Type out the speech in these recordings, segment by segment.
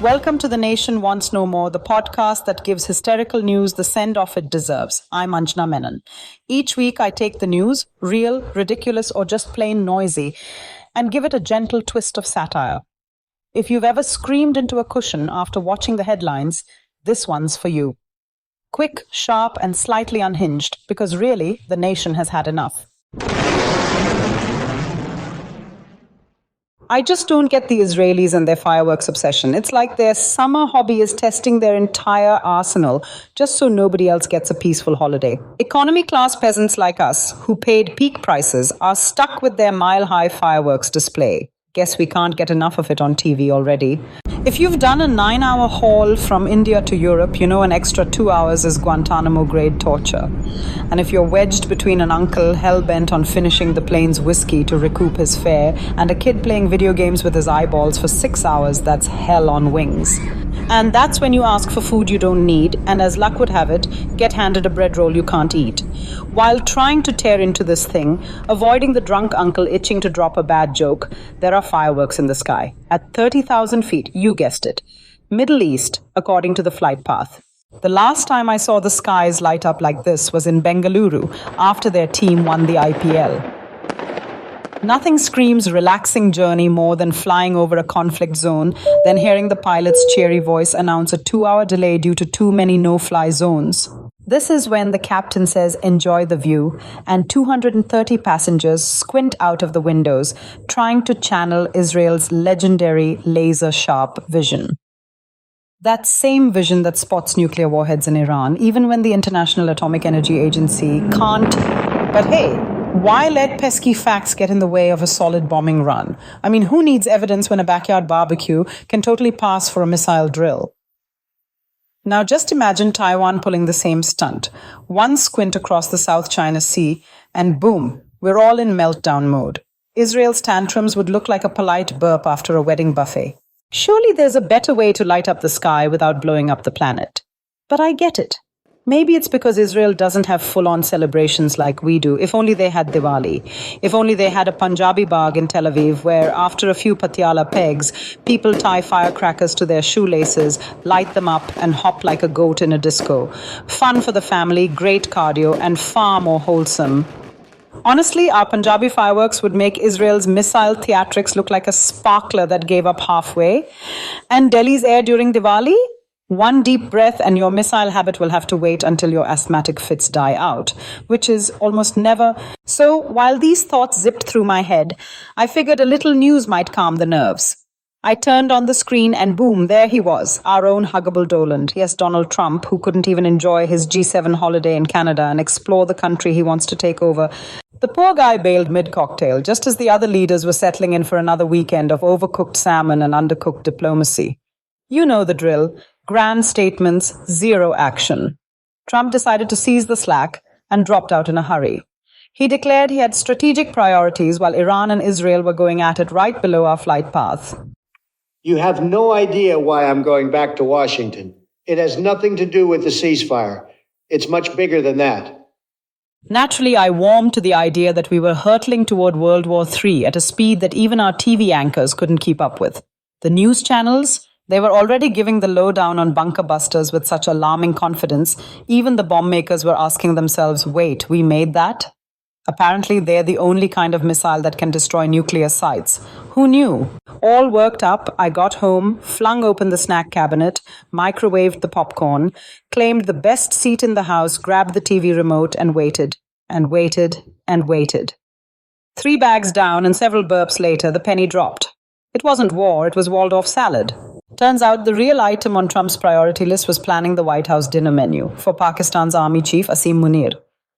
Welcome to The Nation Wants No More, the podcast that gives hysterical news the send-off it deserves. I'm Anjana Menon. Each week I take the news, real, ridiculous, or just plain noisy, and give it a gentle twist of satire. If you've ever screamed into a cushion after watching the headlines, this one's for you. Quick, sharp, and slightly unhinged, because really, the nation has had enough. I just don't get the Israelis and their fireworks obsession. It's like their summer hobby is testing their entire arsenal just so nobody else gets a peaceful holiday. Economy class peasants like us, who paid peak prices, are stuck with their mile-high fireworks display. Guess we can't get enough of it on TV already. If you've done a 9-hour haul from India to Europe, you know an extra 2 hours is Guantanamo-grade torture. And if you're wedged between an uncle hell-bent on finishing the plane's whiskey to recoup his fare and a kid playing video games with his eyeballs for 6 hours, that's hell on wings. And that's when you ask for food you don't need, and as luck would have it, get handed a bread roll you can't eat. While trying to tear into this thing, avoiding the drunk uncle itching to drop a bad joke, there are fireworks in the sky. At 30,000 feet, you guessed it. Middle East, according to the flight path. The last time I saw the skies light up like this was in Bengaluru, after their team won the IPL. Nothing screams relaxing journey more than flying over a conflict zone than hearing the pilot's cheery voice announce a 2-hour delay due to too many no-fly zones. This is when the captain says, "Enjoy the view," and 230 passengers squint out of the windows, trying to channel Israel's legendary laser-sharp vision. That same vision that spots nuclear warheads in Iran, even when the International Atomic Energy Agency can't. But hey, why let pesky facts get in the way of a solid bombing run? I mean, who needs evidence when a backyard barbecue can totally pass for a missile drill? Now just imagine Taiwan pulling the same stunt. One squint across the South China Sea, and boom, we're all in meltdown mode. Israel's tantrums would look like a polite burp after a wedding buffet. Surely there's a better way to light up the sky without blowing up the planet. But I get it. Maybe it's because Israel doesn't have full-on celebrations like we do. If only they had Diwali. If only they had a Punjabi Bagh in Tel Aviv where, after a few patiala pegs, people tie firecrackers to their shoelaces, light them up, and hop like a goat in a disco. Fun for the family, great cardio, and far more wholesome. Honestly, our Punjabi fireworks would make Israel's missile theatrics look like a sparkler that gave up halfway. And Delhi's air during Diwali? One deep breath and your missile habit will have to wait until your asthmatic fits die out, which is almost never. So while these thoughts zipped through my head, I figured a little news might calm the nerves. I turned on the screen and boom, there he was, our own huggable Doland. Yes, Donald Trump, who couldn't even enjoy his G7 holiday in Canada and explore the country he wants to take over. The poor guy bailed mid-cocktail, just as the other leaders were settling in for another weekend of overcooked salmon and undercooked diplomacy. You know the drill. Grand statements, zero action. Trump decided to seize the slack and dropped out in a hurry. He declared he had strategic priorities while Iran and Israel were going at it right below our flight path. You have no idea why I'm going back to Washington. It has nothing to do with the ceasefire. It's much bigger than that. Naturally, I warmed to the idea that we were hurtling toward World War III at a speed that even our TV anchors couldn't keep up with. The news channels? They were already giving the lowdown on bunker busters with such alarming confidence, even the bomb makers were asking themselves, wait, we made that? Apparently, they're the only kind of missile that can destroy nuclear sites. Who knew? All worked up, I got home, flung open the snack cabinet, microwaved the popcorn, claimed the best seat in the house, grabbed the TV remote, and waited, and waited, and waited. 3 bags down and several burps later, the penny dropped. It wasn't war, it was Waldorf salad. Turns out the real item on Trump's priority list was planning the White House dinner menu for Pakistan's army chief Asim Munir.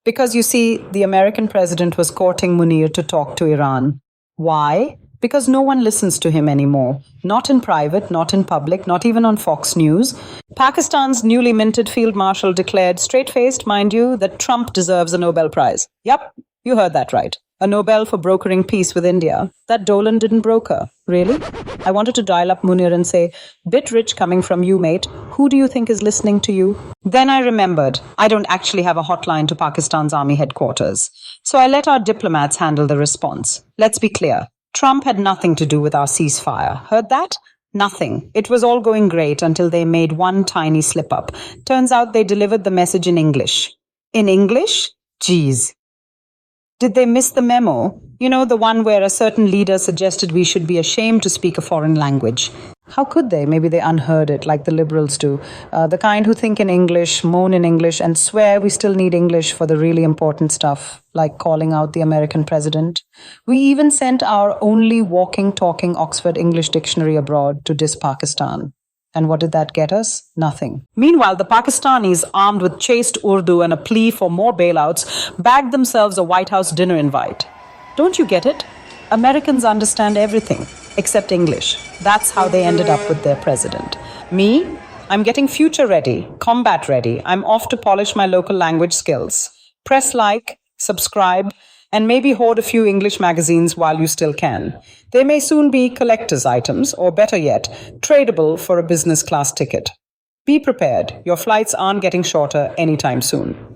Because you see, the American president was courting Munir to talk to Iran. Why? Because no one listens to him anymore. Not in private, not in public, not even on Fox News. Pakistan's newly minted field marshal declared, straight-faced, mind you, that Trump deserves a Nobel Prize. Yup, you heard that right. A Nobel for brokering peace with India. That Dolan didn't broker. Really? I wanted to dial up Munir and say, bit rich coming from you, mate. Who do you think is listening to you? Then I remembered, I don't actually have a hotline to Pakistan's army headquarters. So I let our diplomats handle the response. Let's be clear. Trump had nothing to do with our ceasefire. Heard that? Nothing. It was all going great until they made one tiny slip up. Turns out they delivered the message in English. In English? Geez. Did they miss the memo? You know, the one where a certain leader suggested we should be ashamed to speak a foreign language. How could they? Maybe they unheard it, like the liberals do. The kind who think in English, moan in English, and swear we still need English for the really important stuff, like calling out the American president. We even sent our only walking, talking Oxford English dictionary abroad to diss Pakistan. And what did that get us? Nothing. Meanwhile, the Pakistanis, armed with chaste Urdu and a plea for more bailouts, bagged themselves a White House dinner invite. Don't you get it? Americans understand everything, except English. That's how they ended up with their president. Me? I'm getting future ready, combat ready. I'm off to polish my local language skills. Press like, subscribe, and maybe hoard a few English magazines while you still can. They may soon be collector's items, or better yet, tradable for a business class ticket. Be prepared. Your flights aren't getting shorter anytime soon.